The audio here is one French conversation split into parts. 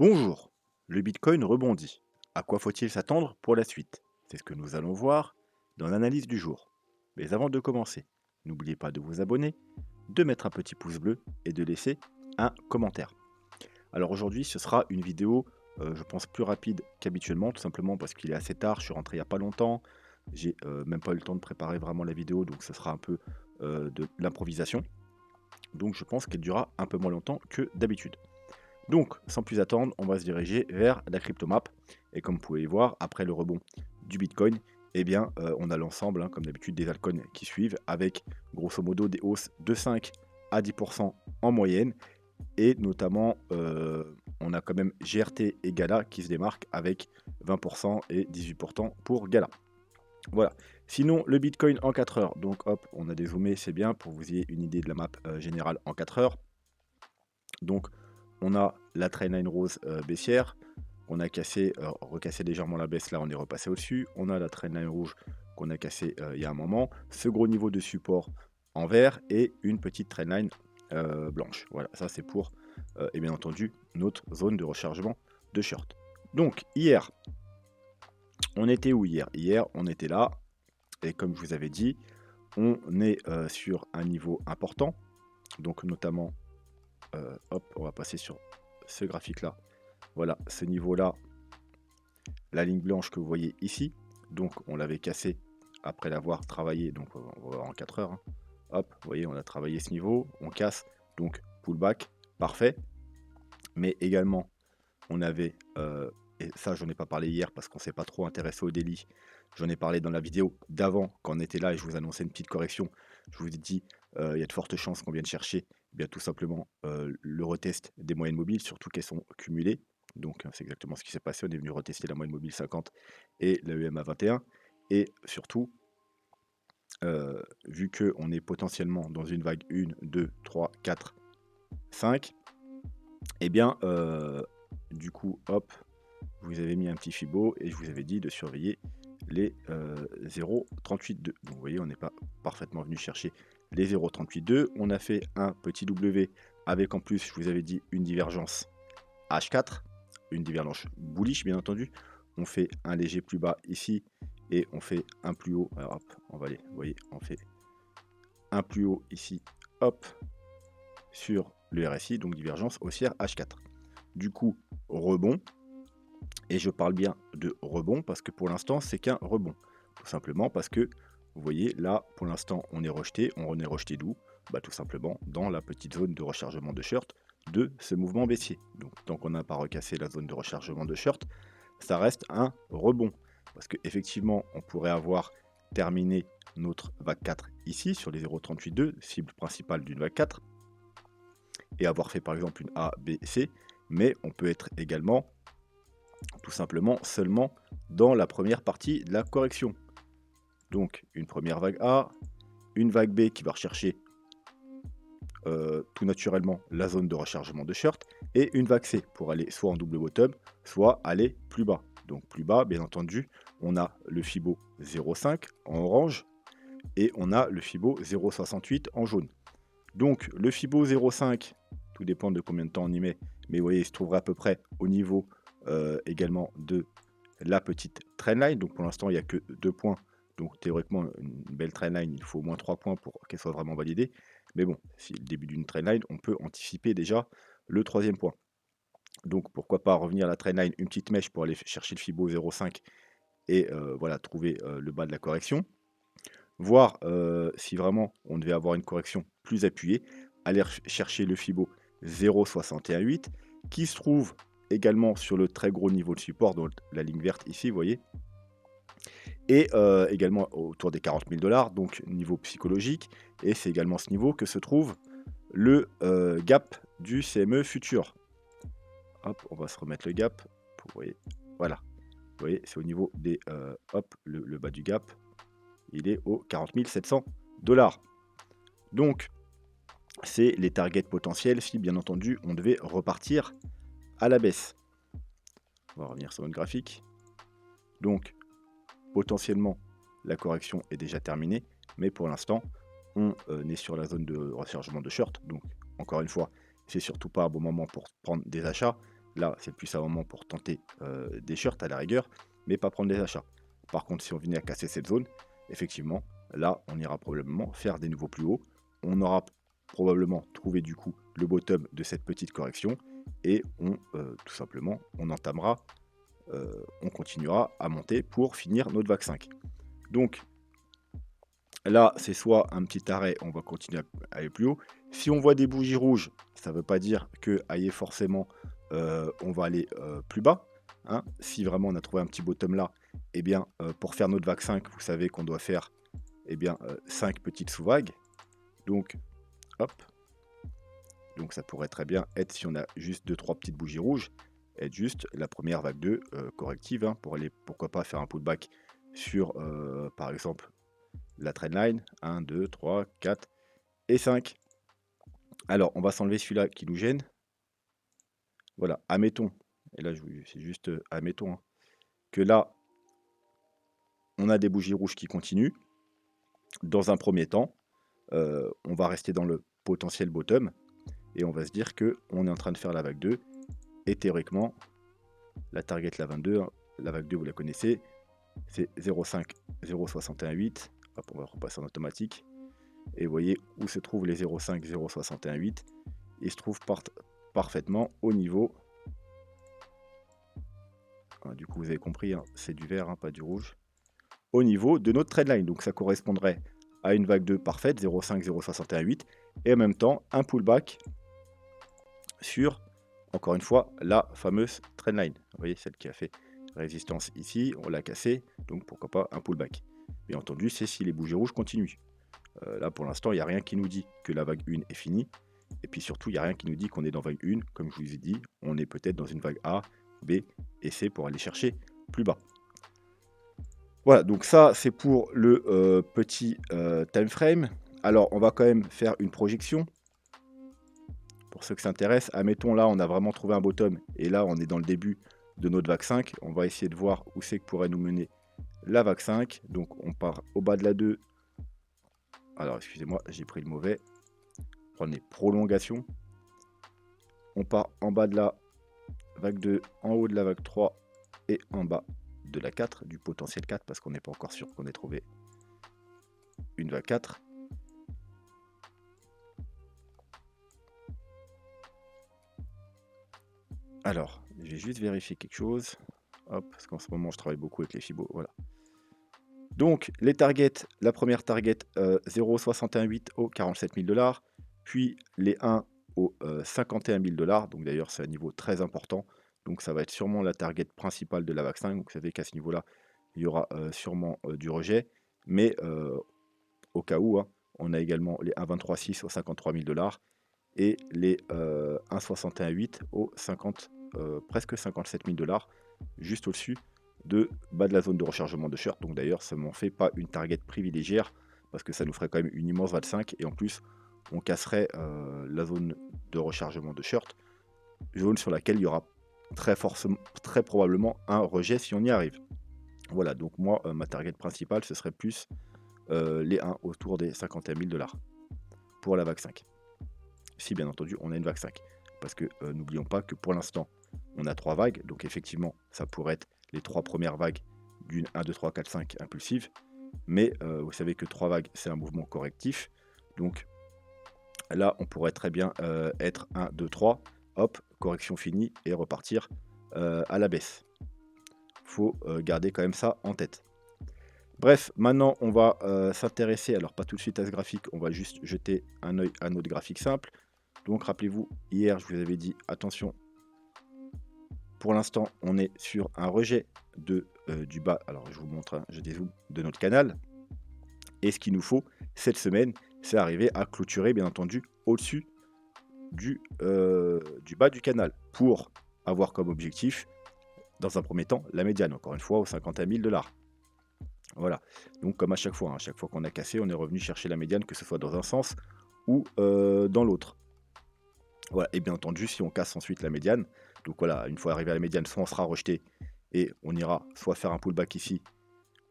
Bonjour, le Bitcoin rebondit. À quoi faut-il s'attendre pour la suite? C'est ce que nous allons voir dans l'analyse du jour. Mais avant de commencer, n'oubliez pas de vous abonner, de mettre un petit pouce bleu et de laisser un commentaire. Alors aujourd'hui, ce sera une vidéo, je pense, plus rapide qu'habituellement, tout simplement parce qu'il est assez tard, je suis rentré il n'y a pas longtemps, j'ai même pas eu le temps de préparer vraiment la vidéo, donc ce sera un peu de l'improvisation. Donc je pense qu'elle durera un peu moins longtemps que d'habitude. Donc, sans plus attendre, on va se diriger vers la cryptomap. Et comme vous pouvez y voir, après le rebond du Bitcoin, eh bien, on a l'ensemble, comme d'habitude, des altcoins qui suivent, avec grosso modo des hausses de 5 à 10% en moyenne. Et notamment, on a quand même GRT et Gala qui se démarquent avec 20% et 18% pour Gala. Voilà. Sinon, le Bitcoin en 4 heures. Donc, hop, on a dézoomé, c'est bien pour que vous ayez une idée de la map générale en 4 heures. Donc, on a la trendline rose baissière, on a recassé légèrement la baisse, là on est repassé au-dessus. On a la trendline rouge qu'on a cassé il y a un moment, ce gros niveau de support en vert et une petite trendline blanche. Voilà, ça c'est pour, et bien entendu, notre zone de rechargement de short. Donc, hier, on était où hier? Hier, on était là, et comme je vous avais dit, on est sur un niveau important, donc notamment hop, on va passer sur ce graphique-là. Voilà, ce niveau-là, la ligne blanche que vous voyez ici. Donc, on l'avait cassé après l'avoir travaillé. Donc, on va voir en 4 heures. Hop, vous voyez, on a travaillé ce niveau. On casse. Donc, pullback, parfait. Mais également, on avait, et ça, j'en ai pas parlé hier parce qu'on s'est pas trop intéressé au daily. J'en ai parlé dans la vidéo d'avant quand on était là et je vous annonçais une petite correction. Je vous ai dit, il y a de fortes chances qu'on vienne chercher bien tout simplement le retest des moyennes mobiles, surtout qu'elles sont cumulées. Donc c'est exactement ce qui s'est passé. On est venu retester la moyenne mobile 50 et la EMA 21. Et surtout, vu qu'on est potentiellement dans une vague 1, 2, 3, 4, 5, eh bien, du coup, hop, je vous avais mis un petit fibo et je vous avais dit de surveiller les 0,382. Donc vous voyez, on n'est pas parfaitement venu chercher les 0,382. On a fait un petit W avec en plus, je vous avais dit, une divergence H4, une divergence bullish bien entendu. On fait un léger plus bas ici et on fait un plus haut. Alors hop, on va aller, vous voyez, on fait un plus haut ici, hop, sur le RSI, donc divergence haussière H4. Du coup, rebond. Et je parle bien de rebond parce que pour l'instant, c'est qu'un rebond. Tout simplement parce que, vous voyez, là, pour l'instant, on est rejeté. On est rejeté d'où? Bah, tout simplement dans la petite zone de rechargement de short de ce mouvement baissier. Donc, tant qu'on n'a pas recassé la zone de rechargement de short, ça reste un rebond. Parce qu'effectivement, on pourrait avoir terminé notre vague 4 ici, sur les 0,382, cible principale d'une vague 4, et avoir fait par exemple une A, B, C, mais on peut être également tout simplement seulement dans la première partie de la correction. Donc une première vague A, une vague B qui va rechercher tout naturellement la zone de rechargement de short, et une vague C pour aller soit en double bottom, soit aller plus bas. Donc plus bas, bien entendu, on a le Fibo 0,5 en orange et on a le Fibo 0,68 en jaune. Donc le Fibo 0,5, tout dépend de combien de temps on y met, mais vous voyez, il se trouverait à peu près au niveau également de la petite trendline. Donc pour l'instant, il n'y a que 2 points. Donc théoriquement, une belle trendline, il faut au moins 3 points pour qu'elle soit vraiment validée. Mais bon, si le début d'une trendline, on peut anticiper déjà le troisième point. Donc pourquoi pas revenir à la trendline, une petite mèche pour aller chercher le Fibo 0,5 et voilà, trouver le bas de la correction. Voir si vraiment on devait avoir une correction plus appuyée, aller chercher le Fibo 0,618 qui se trouve également sur le très gros niveau de support, donc la ligne verte ici, vous voyez, et également autour des 40 000 $, donc niveau psychologique, et c'est également ce niveau que se trouve le gap du CME futur. Hop, on va se remettre le gap, vous voyez, voilà, vous voyez, c'est au niveau des, hop, le bas du gap, il est aux 40 700 $. Donc, c'est les targets potentiels si, bien entendu, on devait repartir à la baisse. On va revenir sur notre graphique. Donc, potentiellement, la correction est déjà terminée, mais pour l'instant, on est sur la zone de rechargement de short. Donc, encore une fois, c'est surtout pas un bon moment pour prendre des achats. là, c'est plus un moment pour tenter des shorts à la rigueur, mais pas prendre des achats. Par contre, si on venait à casser cette zone, effectivement, là, on ira probablement faire des nouveaux plus hauts. On aura probablement trouvé du coup le bottom de cette petite correction et tout simplement, on entamera, on continuera à monter pour finir notre vague 5. Donc là, c'est soit un petit arrêt, on va continuer à aller plus haut. Si on voit des bougies rouges, ça ne veut pas dire que aillez forcément, on va aller plus bas, hein. Si vraiment on a trouvé un petit bottom là, eh bien, pour faire notre vague 5, vous savez qu'on doit faire, eh bien, 5 petites sous-vagues. Donc, hop. Donc ça pourrait très bien être, si on a juste 2-3 petites bougies rouges, être juste la première vague 2 corrective, hein, pour aller, pourquoi pas, faire un pullback sur, par exemple, la trendline. 1, 2, 3, 4 et 5. Alors, on va s'enlever celui-là qui nous gêne. Voilà, admettons, et là, c'est juste admettons, hein, que là, on a des bougies rouges qui continuent. Dans un premier temps, on va rester dans le potentiel bottom et on va se dire que on est en train de faire la vague 2. Et théoriquement, la target, la 22, hein, la vague 2, vous la connaissez, c'est 0,5, 0,618. Hop, on va repasser en automatique. Et vous voyez où se trouvent les 0,5, 0,618. Ils se trouvent parfaitement au niveau. Du coup, vous avez compris, hein, c'est du vert, hein, pas du rouge. Au niveau de notre trendline. Donc ça correspondrait à une vague 2 parfaite, 0,5, 0,618. Et en même temps, un pullback sur, encore une fois, la fameuse trendline. Vous voyez, celle qui a fait résistance ici, on l'a cassé, donc pourquoi pas un pullback. Bien entendu, c'est si les bougies rouges continuent. Là, pour l'instant, il n'y a rien qui nous dit que la vague 1 est finie. Et puis surtout, il n'y a rien qui nous dit qu'on est dans vague 1. Comme je vous ai dit, on est peut-être dans une vague A, B et C pour aller chercher plus bas. Voilà, donc ça, c'est pour le petit time frame. Alors, on va quand même faire une projection. Pour ceux qui s'intéressent, admettons là, on a vraiment trouvé un bottom. Et là, on est dans le début de notre vague 5. On va essayer de voir où c'est que pourrait nous mener la vague 5. Donc, on part au bas de la 2. Alors, excusez-moi, j'ai pris le mauvais. Prendre les prolongations. On part en bas de la vague 2, en haut de la vague 3 et en bas de la 4, du potentiel 4, parce qu'on n'est pas encore sûr qu'on ait trouvé une vague 4. Alors, je vais juste vérifier quelque chose. Hop, parce qu'en ce moment, je travaille beaucoup avec les Fibo. Voilà. Donc, les targets, la première target 0,618 au 47 000 $, puis les 1 au 51 000 $. Donc, d'ailleurs, c'est un niveau très important. Donc, ça va être sûrement la target principale de la vague 5. Donc, vous savez qu'à ce niveau-là, il y aura sûrement du rejet. Mais au cas où, hein, on a également les 1,236 au 53 000 $ et les 1,618 au 50, presque 57 000 $, juste au-dessus de bas de la zone de rechargement de short. Donc d'ailleurs, ça m'en fait pas une target privilégiée parce que ça nous ferait quand même une immense vague 5 et en plus, on casserait la zone de rechargement de short, zone sur laquelle il y aura très probablement un rejet si on y arrive. Voilà, donc moi, ma target principale, ce serait plus les 1 autour des 51 000 $ pour la vague 5. Si bien entendu on a une vague 5. Parce que n'oublions pas que pour l'instant, on a 3 vagues. Donc effectivement, ça pourrait être les 3 premières vagues d'une 1, 2, 3, 4, 5 impulsive. Mais vous savez que 3 vagues, c'est un mouvement correctif. Donc là, on pourrait très bien être 1, 2, 3, hop, correction finie et repartir à la baisse. Faut garder quand même ça en tête. Bref, maintenant on va s'intéresser, alors pas tout de suite à ce graphique, on va juste jeter un œil à notre graphique simple. Donc rappelez-vous, hier je vous avais dit, attention, pour l'instant on est sur un rejet du bas, alors je vous montre, hein, je dézoome, de notre canal. Et ce qu'il nous faut cette semaine, c'est arriver à clôturer bien entendu au-dessus du bas du canal pour avoir comme objectif, dans un premier temps, la médiane, encore une fois, aux 51 000 $. Voilà, donc comme à chaque fois qu'on a cassé, on est revenu chercher la médiane, que ce soit dans un sens ou dans l'autre. Voilà, et bien entendu, si on casse ensuite la médiane, donc voilà, une fois arrivé à la médiane, soit on sera rejeté et on ira soit faire un pullback ici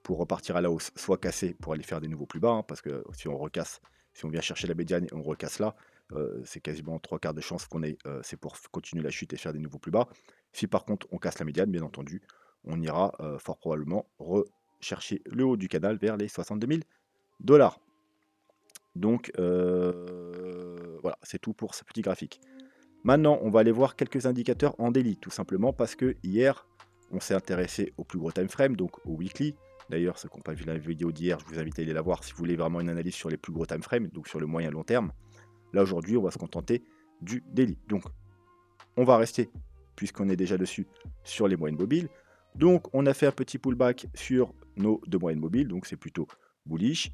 pour repartir à la hausse, soit casser pour aller faire des nouveaux plus bas, hein, parce que si on recasse, si on vient chercher la médiane et on recasse là, c'est quasiment 3 quarts de chance qu'on ait, c'est pour continuer la chute et faire des nouveaux plus bas. Si par contre on casse la médiane, bien entendu, on ira fort probablement rechercher le haut du canal vers les 62 000 $. Donc voilà, c'est tout pour ce petit graphique. Maintenant, on va aller voir quelques indicateurs en daily, tout simplement parce que hier, on s'est intéressé au plus gros time frame, donc au weekly. D'ailleurs, ceux qui n'ont pas vu la vidéo d'hier, je vous invite à aller la voir si vous voulez vraiment une analyse sur les plus gros time frames, donc sur le moyen long terme. Là, aujourd'hui, on va se contenter du daily. Donc, on va rester, puisqu'on est déjà dessus, sur les moyennes mobiles. Donc, on a fait un petit pullback sur nos 2 moyennes mobiles, donc c'est plutôt bullish.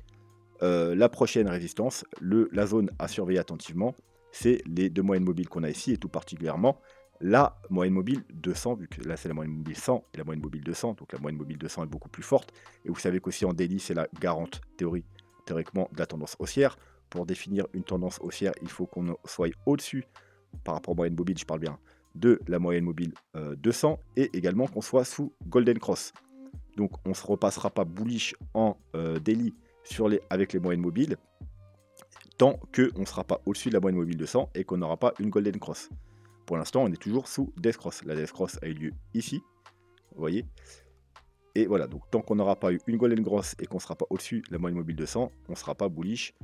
La prochaine résistance, la zone à surveiller attentivement, c'est les 2 moyennes mobiles qu'on a ici, et tout particulièrement la moyenne mobile 200, vu que là c'est la moyenne mobile 100 et la moyenne mobile 200, donc la moyenne mobile 200 est beaucoup plus forte. Et vous savez qu'aussi en daily, c'est la garante théoriquement de la tendance haussière. Pour définir une tendance haussière, il faut qu'on soit au-dessus, par rapport aux moyennes mobiles, je parle bien, de la moyenne mobile 200, et également qu'on soit sous Golden Cross. Donc on ne se repassera pas bullish en daily avec les moyennes mobiles, tant qu'on ne sera pas au-dessus de la moyenne mobile 200 et qu'on n'aura pas une Golden Cross. Pour l'instant, on est toujours sous Death Cross. La Death Cross a eu lieu ici, vous voyez. Et voilà, donc tant qu'on n'aura pas eu une Golden Cross et qu'on ne sera pas au-dessus de la moyenne mobile 200, on ne sera pas bullish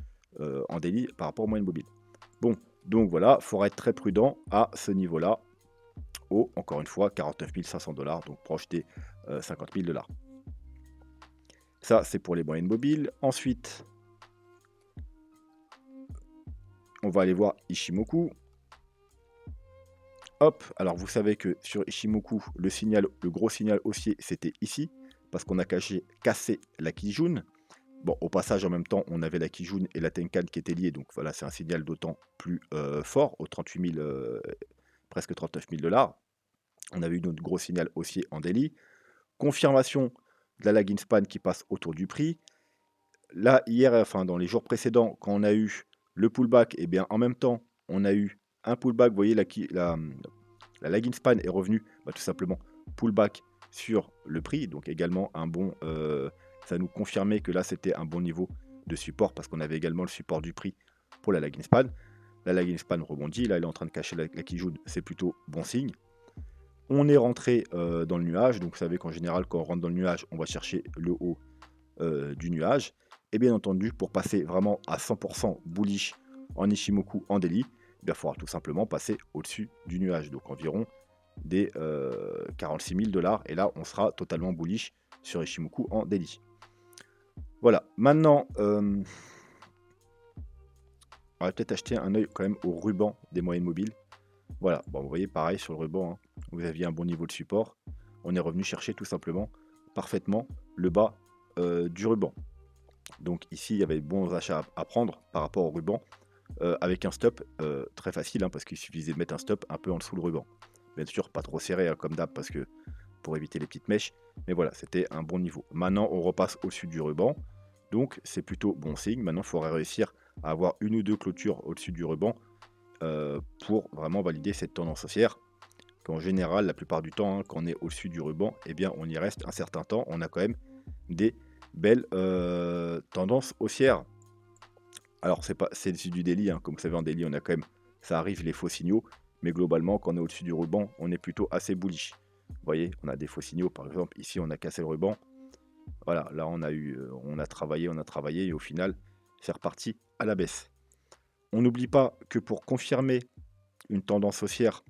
en daily par rapport aux moyennes mobiles. Bon, donc voilà, il faudra être très prudent à ce niveau-là, encore une fois, 49 500 $, donc proche des 50 000 $. Ça, c'est pour les moyennes mobiles. Ensuite, on va aller voir Ichimoku. Hop, alors vous savez que sur Ichimoku, le gros signal haussier, c'était ici, parce qu'on a cassé la Kijun. Bon, au passage, en même temps, on avait la Kijun et la Tenkan qui étaient liées, donc voilà, c'est un signal d'autant plus fort, aux 38 000, presque 39 000 $. On avait eu notre gros signal haussier en daily. Confirmation de la lagging span qui passe autour du prix. Là, hier, enfin dans les jours précédents, quand on a eu le pullback, et bien en même temps, on a eu un pullback. Vous voyez, la lagging span est revenue tout simplement pullback sur le prix. Donc également un bon, ça nous confirmait que là, c'était un bon niveau de support parce qu'on avait également le support du prix pour la lagging span. La lagging span rebondit. Là, elle est en train de cacher la Kijun. C'est plutôt bon signe. On est rentré dans le nuage. Donc vous savez qu'en général, quand on rentre dans le nuage, on va chercher le haut du nuage. Et bien entendu, pour passer vraiment à 100% bullish en Ichimoku en daily, il faudra tout simplement passer au-dessus du nuage, donc environ des 46 000 $. Et là, on sera totalement bullish sur Ichimoku en daily. Voilà, maintenant, on va peut-être acheter un œil quand même au ruban des moyennes mobiles. Voilà, bon, vous voyez, pareil sur le ruban, hein, vous aviez un bon niveau de support. On est revenu chercher tout simplement parfaitement le bas du ruban. Donc ici, il y avait de bons achats à prendre par rapport au ruban, avec un stop très facile, hein, parce qu'il suffisait de mettre un stop un peu en dessous le ruban. Bien sûr, pas trop serré, hein, comme d'hab, parce que pour éviter les petites mèches. Mais voilà, c'était un bon niveau. Maintenant, on repasse au-dessus du ruban. Donc c'est plutôt bon signe. Maintenant, il faudrait réussir à avoir une ou deux clôtures au-dessus du ruban pour vraiment valider cette tendance haussière. Qu'en général, la plupart du temps, hein, quand on est au-dessus du ruban, eh bien, on y reste un certain temps. On a quand même des belle tendance haussière. Alors c'est du daily, hein. Comme vous savez en daily on a quand même, ça arrive les faux signaux, mais globalement quand on est au-dessus du ruban, on est plutôt assez bullish. Vous voyez, on a des faux signaux, par exemple ici on a cassé le ruban. Voilà, là on a travaillé et au final c'est reparti à la baisse. On n'oublie pas que pour confirmer une tendance haussière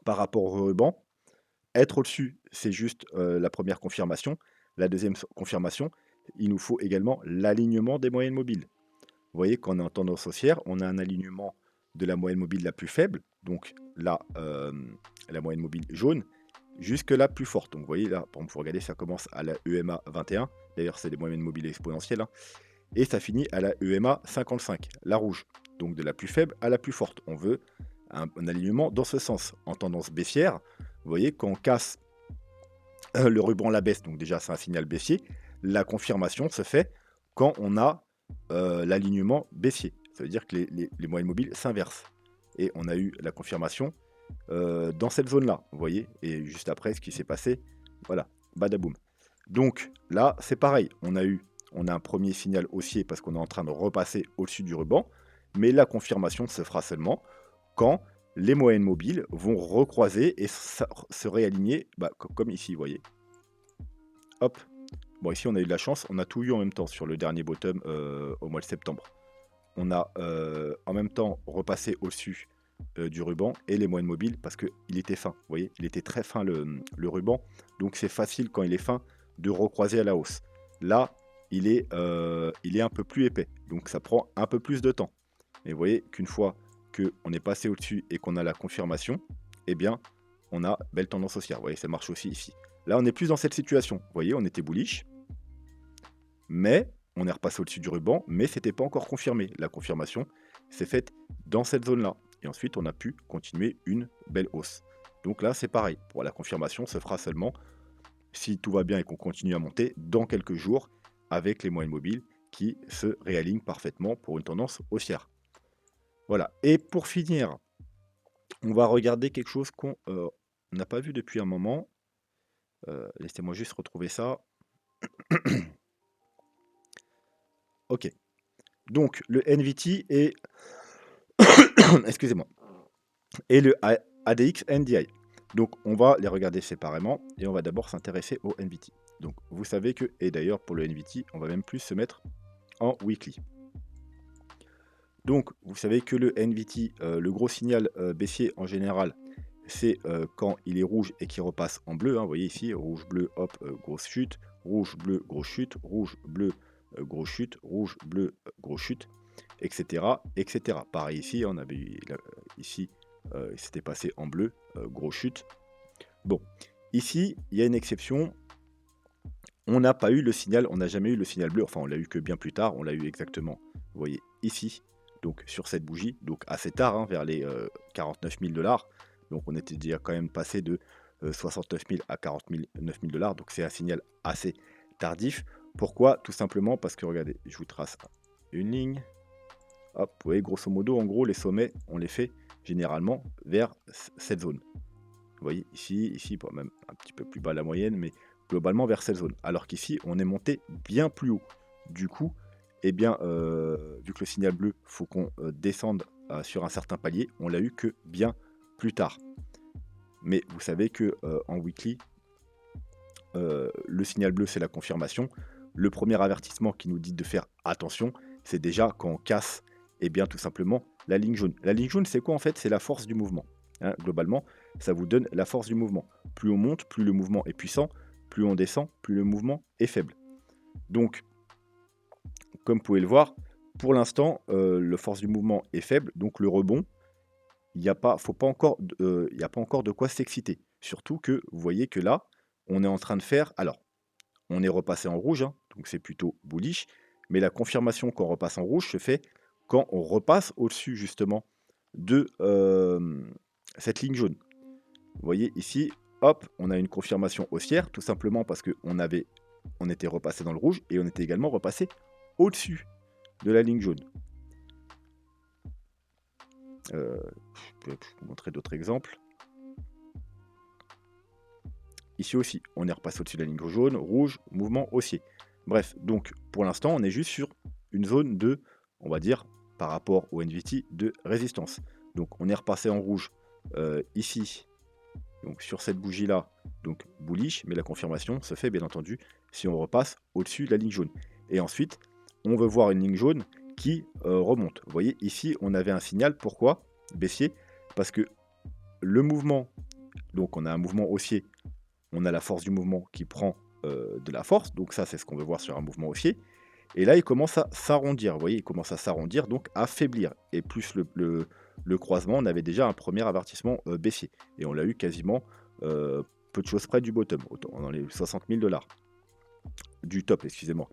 par rapport au ruban, être au-dessus, c'est juste la première confirmation. La deuxième confirmation, il nous faut également l'alignement des moyennes mobiles. Vous voyez, quand on est en tendance haussière, on a un alignement de la moyenne mobile la plus faible, donc là, la moyenne mobile jaune, jusque la plus forte. Donc vous voyez là, par exemple, vous regardez, ça commence à la EMA 21, d'ailleurs c'est des moyennes mobiles exponentielles, hein, et ça finit à la EMA 55, la rouge. Donc de la plus faible à la plus forte. On veut un alignement dans ce sens. En tendance baissière, vous voyez, quand on casse le ruban à la baisse, donc déjà c'est un signal baissier, la confirmation se fait quand on a l'alignement baissier. Ça veut dire que les moyennes mobiles s'inversent. Et on a eu la confirmation dans cette zone-là, vous voyez. Et juste après, ce qui s'est passé, voilà, badaboum. Donc là, c'est pareil. On a un premier signal haussier parce qu'on est en train de repasser au-dessus du ruban. mais la confirmation se fera seulement quand les moyennes mobiles vont recroiser et se réaligner, comme ici, vous voyez. Hop. Bon, ici, on a eu de la chance, on a tout eu en même temps sur le dernier bottom au mois de septembre. On a en même temps repassé au-dessus du ruban et les moyennes mobiles parce qu'il était fin. Vous voyez, il était très fin le ruban. Donc c'est facile quand il est fin de recroiser à la hausse. Là, il est un peu plus épais. Donc ça prend un peu plus de temps. Mais vous voyez qu'une fois qu'on est passé au-dessus et qu'on a la confirmation, eh bien, on a belle tendance haussière. Vous voyez, ça marche aussi ici. Là, on est plus dans cette situation. Vous voyez, on était bullish. Mais on est repassé au-dessus du ruban, mais c'était pas encore confirmé. La confirmation s'est faite dans cette zone-là. Et ensuite, on a pu continuer une belle hausse. Donc là, c'est pareil. Pour la confirmation, se fera seulement si tout va bien et qu'on continue à monter dans quelques jours avec les moyennes mobiles qui se réalignent parfaitement pour une tendance haussière. Voilà. Et pour finir, on va regarder quelque chose qu'on n'a pas vu depuis un moment. Laissez-moi juste retrouver ça. Ok. Donc, le NVT et excusez-moi, et le ADX NDI. Donc, on va les regarder séparément et on va d'abord s'intéresser au NVT. Donc, vous savez que, et d'ailleurs pour le NVT, on va même plus se mettre en weekly. Donc, vous savez que le NVT, le gros signal baissier en général, c'est quand il est rouge et qu'il repasse en bleu. Vous voyez ici, rouge, bleu, hop, grosse chute, rouge, bleu, grosse chute, rouge, bleu, grosse chute, rouge, bleu, grosse chute, etc., etc. Pareil ici, on avait eu ici, il s'était passé en bleu, grosse chute. Bon, ici, il y a une exception. On n'a pas eu le signal, on n'a jamais eu le signal bleu, enfin on l'a eu que bien plus tard, on l'a eu exactement, vous voyez, ici, donc sur cette bougie, donc assez tard, vers les 49 000 $. Donc on était déjà quand même passé de 69 000 à 49 000 $, donc c'est un signal assez tardif. Pourquoi? Tout simplement parce que, regardez, je vous trace une ligne. Hop, vous voyez, grosso modo, en gros, les sommets, on les fait généralement vers cette zone. Vous voyez, ici, bon, même un petit peu plus bas la moyenne, mais globalement vers cette zone. Alors qu'ici, on est monté bien plus haut. Du coup, eh bien, vu que le signal bleu, faut qu'on descende sur un certain palier, on l'a eu que bien plus tard. Mais vous savez que en weekly, le signal bleu, c'est la confirmation. Le premier avertissement qui nous dit de faire attention, c'est déjà quand on casse, eh bien, tout simplement, la ligne jaune. La ligne jaune, c'est quoi en fait? C'est la force du mouvement. Globalement, ça vous donne la force du mouvement. Plus on monte, plus le mouvement est puissant. Plus on descend, plus le mouvement est faible. Donc, comme vous pouvez le voir, pour l'instant, la force du mouvement est faible. Donc, le rebond, il n'y a pas encore de quoi s'exciter. Surtout que vous voyez que là, on est en train de faire... Alors, on est repassé en rouge, donc c'est plutôt bullish. Mais la confirmation qu'on repasse en rouge se fait quand on repasse au-dessus justement de cette ligne jaune. Vous voyez ici, hop, on a une confirmation haussière, tout simplement parce qu'on était repassé dans le rouge et on était également repassé au-dessus de la ligne jaune. Je peux vous montrer d'autres exemples. Ici aussi, on est repassé au-dessus de la ligne jaune, rouge, mouvement haussier. Bref, donc pour l'instant, on est juste sur une zone de, on va dire, par rapport au NVT, de résistance. Donc on est repassé en rouge ici, donc sur cette bougie-là, donc bullish, mais la confirmation se fait bien entendu si on repasse au-dessus de la ligne jaune. Et ensuite, on veut voir une ligne jaune qui remonte. Vous voyez, ici, on avait un signal, pourquoi baissier? Parce que le mouvement, donc on a un mouvement haussier, on a la force du mouvement qui prend de la force, donc ça c'est ce qu'on veut voir sur un mouvement haussier. Et là il commence à s'arrondir, vous voyez, il commence à s'arrondir, donc à faiblir. Et plus le croisement, on avait déjà un premier avertissement baissier. Et on l'a eu quasiment peu de choses près du bottom, dans les 60 000 $. Du top, excusez-moi.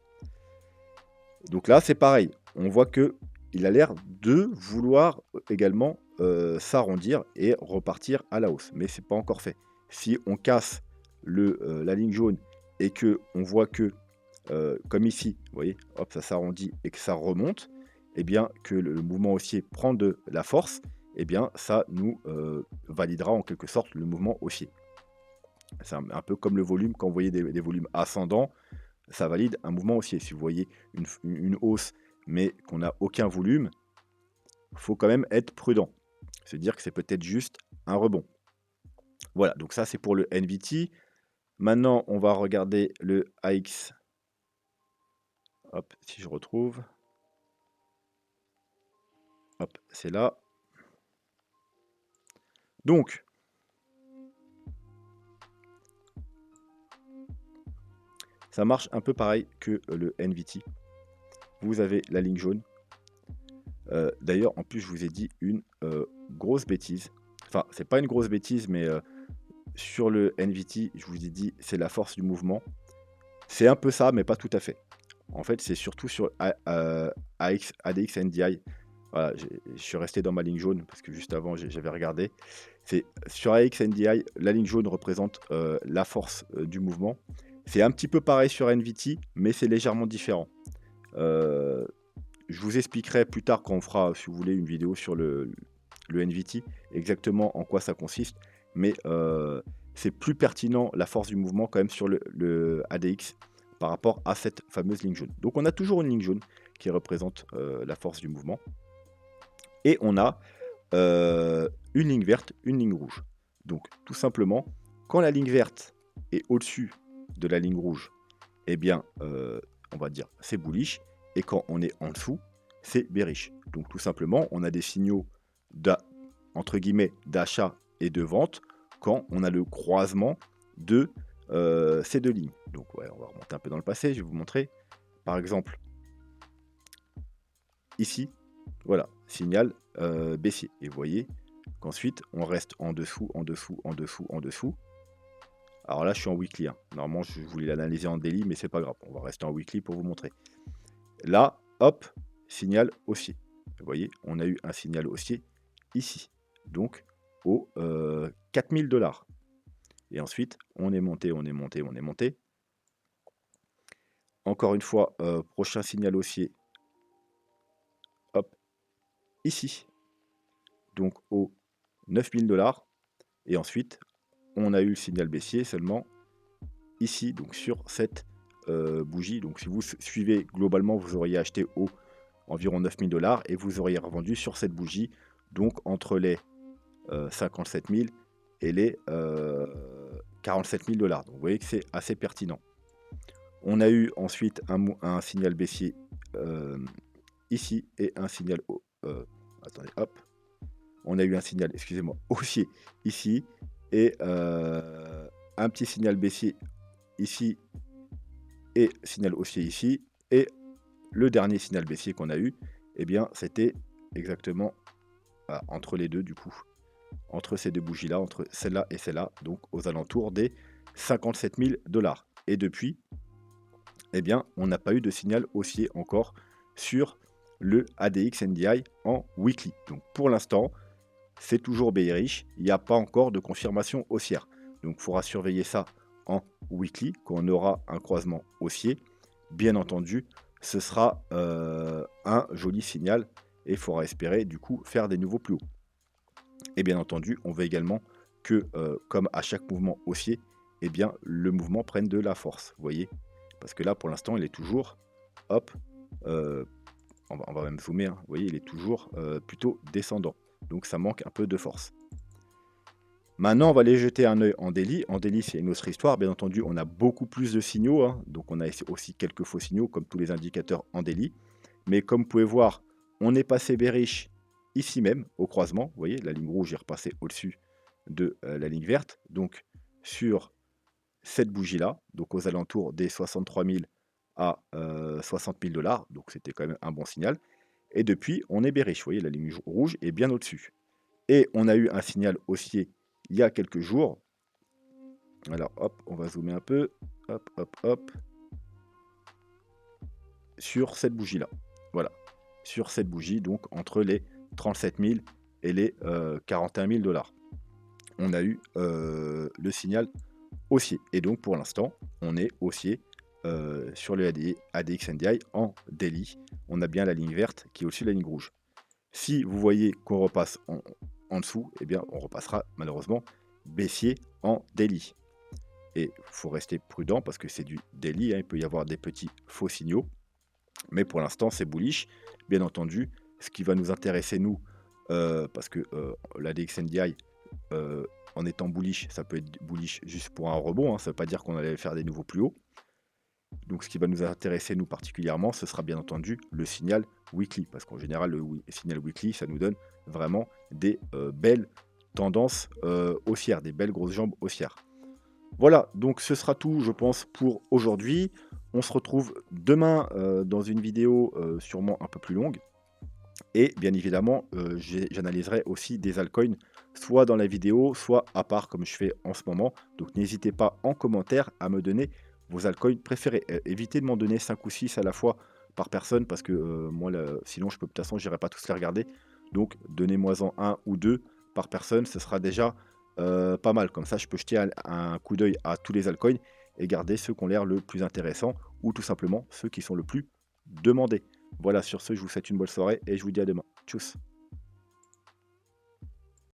Donc là c'est pareil, on voit que il a l'air de vouloir également s'arrondir et repartir à la hausse. Mais c'est pas encore fait. Si on casse la ligne jaune et que on voit que, comme ici, vous voyez, hop, ça s'arrondit et que ça remonte, eh bien, que le mouvement haussier prend de la force, eh bien, ça nous validera en quelque sorte le mouvement haussier. C'est un peu comme le volume, quand vous voyez des volumes ascendants, ça valide un mouvement haussier. Si vous voyez une hausse, mais qu'on n'a aucun volume, faut quand même être prudent. Se dire que c'est peut-être juste un rebond. Voilà, donc ça c'est pour le NVT. Maintenant, on va regarder le AX. Hop, si je retrouve. Hop, c'est là. Donc, ça marche un peu pareil que le NVT. Vous avez la ligne jaune. D'ailleurs, en plus, je vous ai dit une grosse bêtise. Enfin, c'est pas une grosse bêtise, mais sur le NVT, je vous ai dit, c'est la force du mouvement. C'est un peu ça, mais pas tout à fait. En fait, c'est surtout sur ADX NDI. Voilà, je suis resté dans ma ligne jaune parce que juste avant, j'avais regardé. C'est sur AX NDI, la ligne jaune représente la force du mouvement. C'est un petit peu pareil sur NVT, mais c'est légèrement différent. Je vous expliquerai plus tard quand on fera, si vous voulez, une vidéo sur le NVT, exactement en quoi ça consiste. Mais c'est plus pertinent la force du mouvement quand même sur le ADX par rapport à cette fameuse ligne jaune. Donc on a toujours une ligne jaune qui représente la force du mouvement. Et on a une ligne verte, une ligne rouge. Donc tout simplement, quand la ligne verte est au-dessus de la ligne rouge, eh bien, on va dire c'est bullish. Et quand on est en dessous, c'est bearish. Donc tout simplement, on a des signaux entre guillemets d'achat et de vente quand on a le croisement de ces deux lignes. Donc ouais, on va remonter un peu dans le passé, je vais vous montrer. Par exemple, ici, voilà, signal baissier. Et vous voyez qu'ensuite, on reste en dessous, en dessous, en dessous, en dessous. Alors là, je suis en weekly. Hein. Normalement, je voulais l'analyser en daily, mais c'est pas grave. On va rester en weekly pour vous montrer. Là, hop, signal haussier. Vous voyez, on a eu un signal haussier ici. Donc, aux 4000 $. Et ensuite, on est monté, on est monté, on est monté. Encore une fois, prochain signal haussier. Hop, ici. Donc, aux 9000 $. Et ensuite, on a eu le signal baissier seulement ici, donc sur cette bougie. Donc si vous suivez globalement, vous auriez acheté au environ 9000 $ et vous auriez revendu sur cette bougie, donc entre les 57 000 et les 47 000 $. Donc vous voyez que c'est assez pertinent. On a eu ensuite un signal baissier ici et un signal attendez, hop. On a eu un signal, excusez-moi, haussier ici et un petit signal baissier ici et signal haussier ici. Et le dernier signal baissier qu'on a eu, eh bien, c'était exactement entre les deux du coup. Entre ces deux bougies-là, entre celle-là et celle-là, donc aux alentours des 57 000 $. Et depuis, eh bien, on n'a pas eu de signal haussier encore sur le ADX NDI en weekly. Donc pour l'instant, c'est toujours bearish. Il n'y a pas encore de confirmation haussière. Donc il faudra surveiller ça en weekly quand on aura un croisement haussier. Bien entendu, ce sera un joli signal et il faudra espérer du coup faire des nouveaux plus hauts. Et bien entendu, on veut également que, comme à chaque mouvement haussier, eh bien, le mouvement prenne de la force. Vous voyez? Parce que là, pour l'instant, il est toujours, hop, on va même zoomer, hein, vous voyez, il est toujours plutôt descendant. Donc ça manque un peu de force. Maintenant, on va aller jeter un œil en daily. En daily, c'est une autre histoire. Bien entendu, on a beaucoup plus de signaux. Hein, donc on a aussi quelques faux signaux, comme tous les indicateurs en daily. Mais comme vous pouvez voir, on est passé bearish ici même, au croisement. Vous voyez, la ligne rouge est repassée au-dessus de la ligne verte. Donc sur cette bougie-là, donc aux alentours des 63 000 à 60 000 $. Donc c'était quand même un bon signal. Et depuis, on est bearish. Vous voyez, la ligne rouge est bien au-dessus. Et on a eu un signal haussier il y a quelques jours. Alors, hop, on va zoomer un peu. Hop, hop, hop. Sur cette bougie-là. Voilà. Sur cette bougie, donc entre les 37 000 et les 41 000 $. On a eu le signal haussier. Et donc, pour l'instant, on est haussier sur le ADX NDI en daily. On a bien la ligne verte qui est au-dessus de la ligne rouge. Si vous voyez qu'on repasse en dessous, eh bien, on repassera malheureusement baissier en daily. Et il faut rester prudent parce que c'est du daily, hein, il peut y avoir des petits faux signaux. Mais pour l'instant, c'est bullish. Bien entendu, ce qui va nous intéresser, nous, parce que la DXNDI, en étant bullish, ça peut être bullish juste pour un rebond, hein, ça ne veut pas dire qu'on allait faire des nouveaux plus hauts. Donc ce qui va nous intéresser, nous particulièrement, ce sera bien entendu le signal weekly, parce qu'en général, le signal weekly, ça nous donne vraiment des belles tendances haussières, des belles grosses jambes haussières. Voilà, donc ce sera tout, je pense, pour aujourd'hui. On se retrouve demain dans une vidéo sûrement un peu plus longue. Et bien évidemment, j'analyserai aussi des altcoins, soit dans la vidéo, soit à part, comme je fais en ce moment. Donc n'hésitez pas en commentaire à me donner vos altcoins préférés. Évitez de m'en donner 5 ou 6 à la fois par personne, parce que moi, sinon, de toute façon, je n'irai pas tous les regarder. Donc donnez-moi-en un ou deux par personne, ce sera déjà pas mal. Comme ça, je peux jeter un coup d'œil à tous les altcoins et garder ceux qui ont l'air le plus intéressants, ou tout simplement ceux qui sont le plus demandés. Voilà, sur ce, je vous souhaite une bonne soirée et je vous dis à demain. Tchuss.